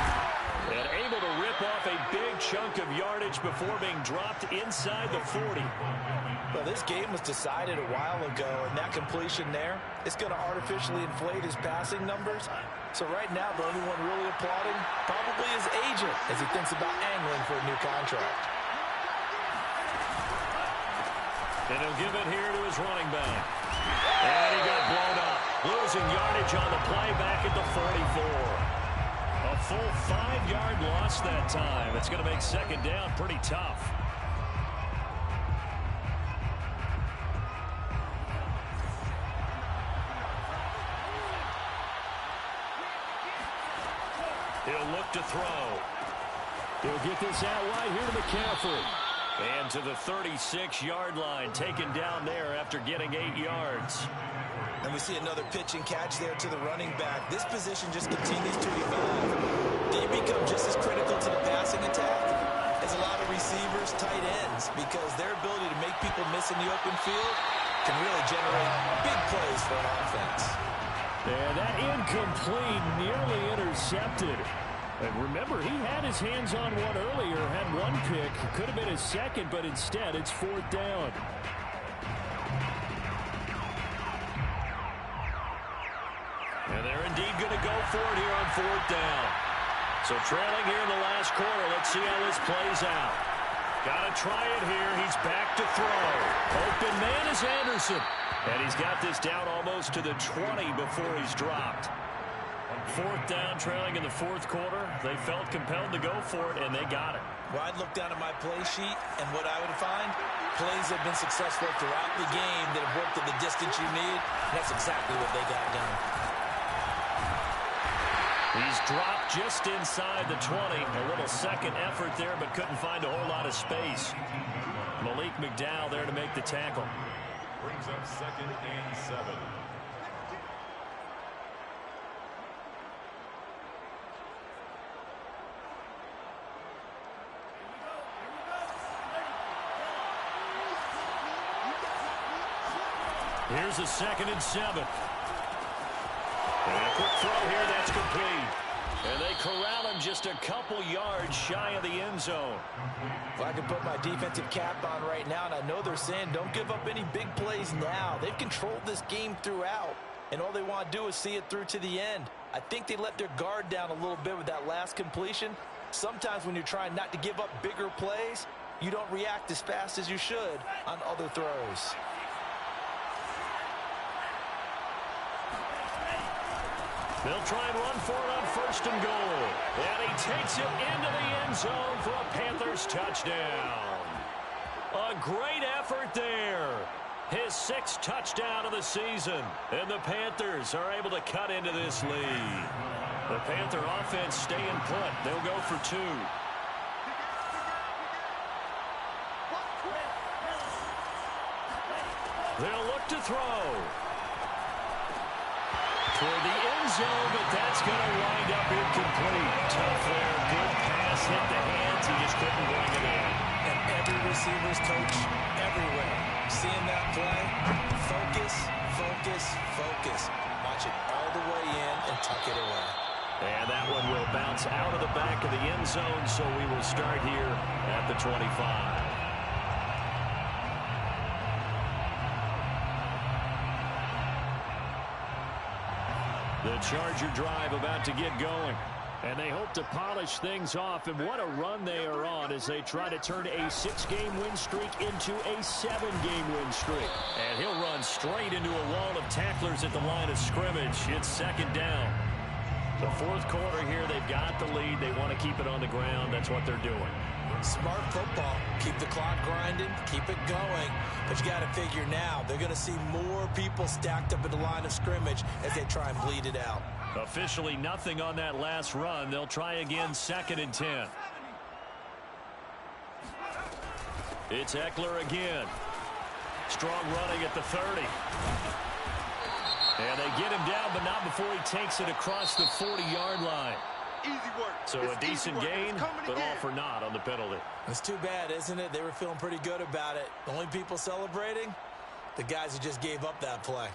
And able to rip off a big chunk of yardage before being dropped inside the 40. Well, this game was decided a while ago, and that completion there, it's going to artificially inflate his passing numbers. So right now, the only one really applauding probably his agent as he thinks about angling for a new contract. And he'll give it here to his running back. And he got blown up. Losing yardage on the play back at the 44. A full 5-yard loss that time. It's going to make second down pretty tough. He'll look to throw. He'll get this out wide here to McCaffrey. And to the 36-yard line, taken down there after getting 8 yards. And we see another pitch and catch there to the running back. This position just continues to evolve. They become just as critical to the passing attack as a lot of receivers, tight ends, because their ability to make people miss in the open field can really generate big plays for an offense. And that incomplete, nearly intercepted. And remember, he had his hands on one earlier, had one pick. Could have been his second, but instead it's 4th down. And they're indeed going to go for it here on 4th down. So trailing here in the last quarter. Let's see how this plays out. Got to try it here. He's back to throw. Open man is Anderson. And he's got this down almost to the 20 before he's dropped. 4th down, trailing in the 4th quarter. They felt compelled to go for it, and they got it. Well, I'd look down at my play sheet, and what I would find, plays have been successful throughout the game that have worked at the distance you need. That's exactly what they got done. He's dropped just inside the 20. A little second effort there, but couldn't find a whole lot of space. Malik McDowell there to make the tackle. Brings up 2nd and 7. Here's a 2nd and 7. And a quick throw here, that's complete. And they corral him just a couple yards shy of the end zone. If I could put my defensive cap on right now, and I know they're saying don't give up any big plays now. They've controlled this game throughout, and all they want to do is see it through to the end. I think they let their guard down a little bit with that last completion. Sometimes when you're trying not to give up bigger plays, you don't react as fast as you should on other throws. They'll try and run for it on 1st and goal. And he takes it into the end zone for a Panthers touchdown. A great effort there. His 6th touchdown of the season. And the Panthers are able to cut into this lead. The Panther offense staying put. They'll go for 2. They'll look to throw. Toward the end zone, but that's going to wind up incomplete. Tough there. Good pass. Hit the hands. He just couldn't bring it in. And every receiver's coach everywhere. Seeing that play, focus, focus, focus. Watch it all the way in and tuck it away. And that one will bounce out of the back of the end zone, so we will start here at the 25. The Charger drive about to get going. And they hope to polish things off. And what a run they are on as they try to turn a 6-game win streak into a 7-game win streak. And he'll run straight into a wall of tacklers at the line of scrimmage. It's 2nd down. The 4th quarter here, they've got the lead. They want to keep it on the ground. That's what they're doing. Smart football. Keep the clock grinding. Keep it going. But you got to figure now, they're going to see more people stacked up at the line of scrimmage as they try and bleed it out. Officially nothing on that last run. They'll try again 2nd and 10. It's Eckler again. Strong running at the 30. And they get him down, but not before he takes it across the 40-yard line. Easy work. So a decent gain, but all for naught on the penalty. It's too bad, isn't it? They were feeling pretty good about it. The only people celebrating, the guys who just gave up that play.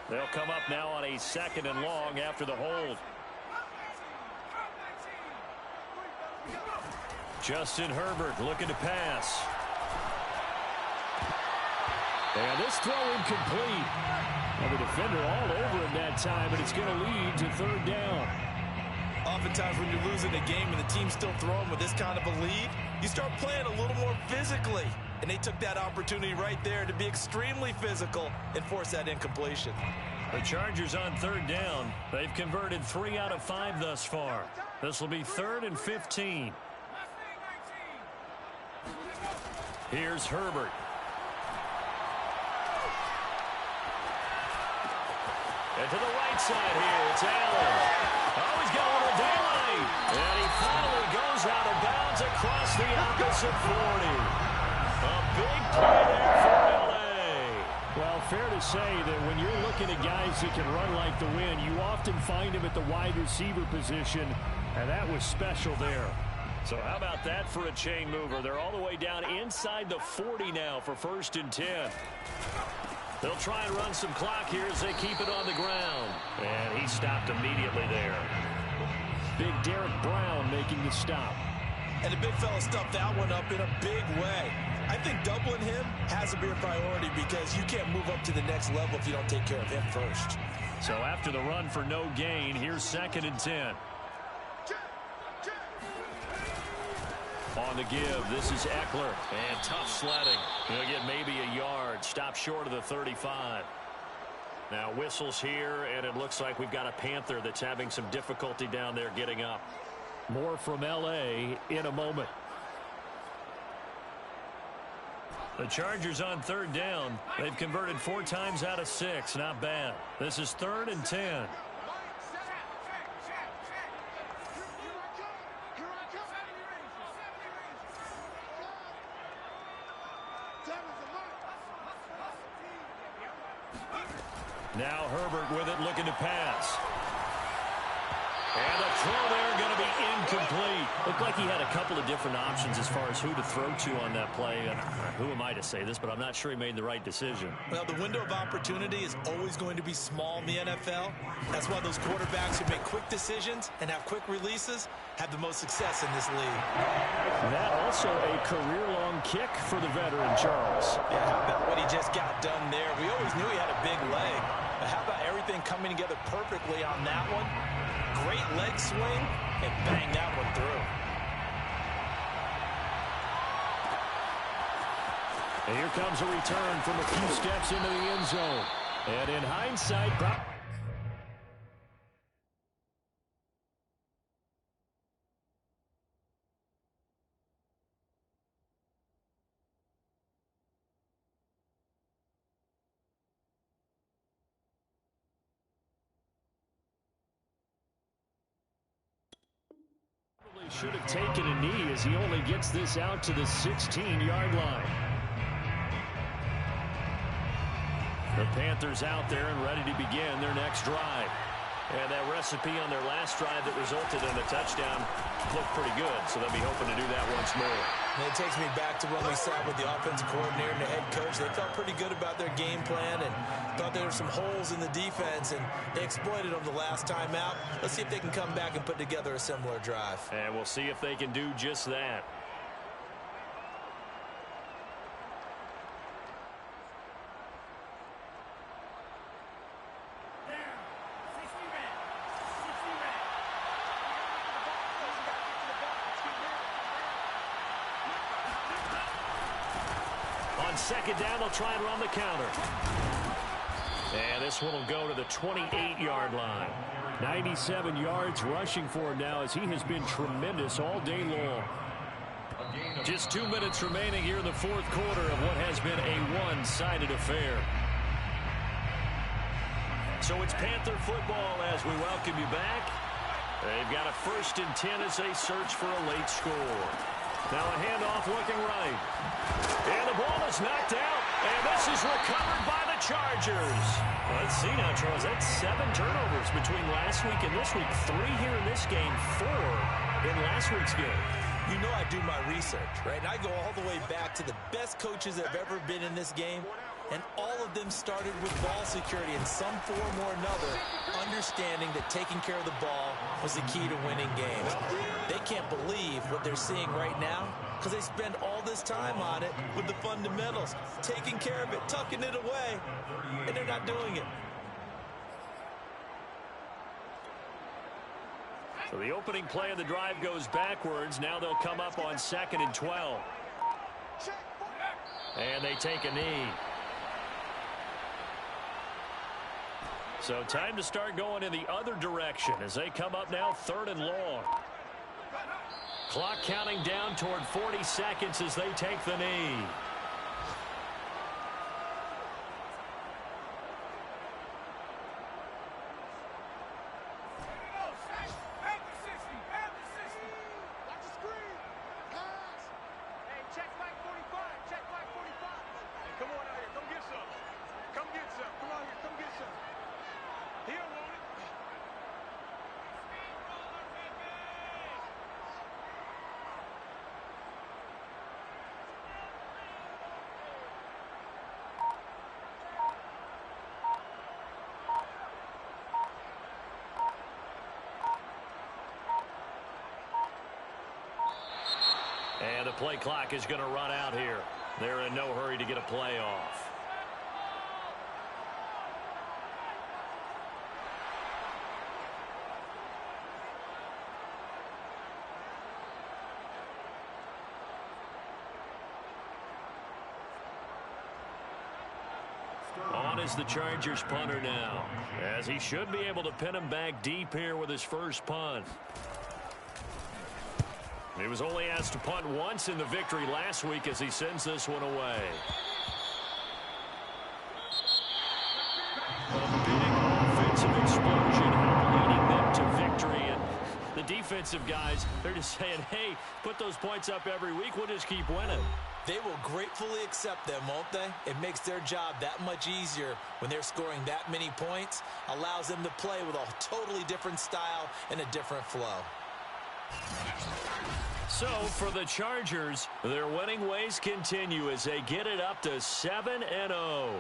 They'll come up now on a 2nd and long after the hold. Justin Herbert looking to pass. And this throw incomplete. And the defender all over him that time, and it's going to lead to third down. Oftentimes when you're losing a game and the team's still throwing with this kind of a lead, you start playing a little more physically. And they took that opportunity right there to be extremely physical and force that incompletion. The Chargers on third down. They've converted 3 out of 5 thus far. This will be 3rd and 15. Here's Herbert. And to the right side here, it's Allen. Oh, he's got a little daylight. And he finally goes out of bounds across the opposite 40. A big play there for L.A. Well, fair to say that when you're looking at guys that can run like the wind, you often find him at the wide receiver position, and that was special there. So how about that for a chain mover? They're all the way down inside the 40 now for 1st and 10. They'll try and run some clock here as they keep it on the ground. And he stopped immediately there. Big Derek Brown making the stop. And the big fella stuffed that one up in a big way. I think doubling him has to be a priority because you can't move up to the next level if you don't take care of him first. So after the run for no gain, here's 2nd and 10. On the give, this is Eckler. And tough sledding. He'll get maybe a yard. Stop short of the 35. Now whistles here, and it looks like we've got a Panther that's having some difficulty down there getting up. More from L.A. in a moment. The Chargers on third down. They've converted 4 times out of 6. Not bad. This is 3rd and 10. Now Herbert with it, looking to pass. And the throw there going to be incomplete. Looked like he had a couple of different options as far as who to throw to on that play. And who am I to say this, but I'm not sure he made the right decision. Well, the window of opportunity is always going to be small in the NFL. That's why those quarterbacks who make quick decisions and have quick releases have the most success in this league. That also a career-long kick for the veteran, Charles. Yeah, how about what he just got done there? We always knew he had a big leg. But how about everything coming together perfectly on that one? Great leg swing, and bang that one through. And here comes a return from a few steps into the end zone. And in hindsight, should have taken a knee as he only gets this out to the 16-yard line. The Panthers out there and ready to begin their next drive. And that recipe on their last drive that resulted in a touchdown looked pretty good, so they'll be hoping to do that once more. And it takes me back to when we sat with the offensive coordinator and the head coach. They felt pretty good about their game plan and thought there were some holes in the defense, and they exploited them the last time out. Let's see if they can come back and put together a similar drive. And we'll see if they can do just that. Second down, they'll try and run the counter. And this one will go to the 28-yard line. 97 yards rushing for him now as he has been tremendous all day long. Just 2 minutes remaining here in the 4th quarter of what has been a one-sided affair. So it's Panther football as we welcome you back. They've got a 1st and 10 as they search for a late score. Now a handoff looking right. And the ball is knocked out. And this is recovered by the Chargers. Let's see now, Charles. That's 7 turnovers between last week and this week. 3 here in this game, 4 in last week's game. You know I do my research, right? And I go all the way back to the best coaches that have ever been in this game. and all of them started with ball security in some form or another, understanding that taking care of the ball was the key to winning games. They can't believe what they're seeing right now because they spend all this time on it with the fundamentals, taking care of it, tucking it away, and they're not doing it. So the opening play of the drive goes backwards. Now they'll come up on 2nd and 12. And they take a knee. So time to start going in the other direction as they come up now 3rd and long. Clock counting down toward 40 seconds as they take the knee. And the play clock is going to run out here. They're in no hurry to get a play off. On is the Chargers punter now, as he should be able to pin him back deep here with his first punt. He was only asked to punt once in the victory last week as he sends this one away. A big offensive explosion leading them to victory. And the defensive guys, they're just saying, hey, put those points up every week. We'll just keep winning. They will gratefully accept them, won't they? It makes their job that much easier when they're scoring that many points. Allows them to play with a totally different style and a different flow. So for the Chargers, their winning ways continue as they get it up to 7-0.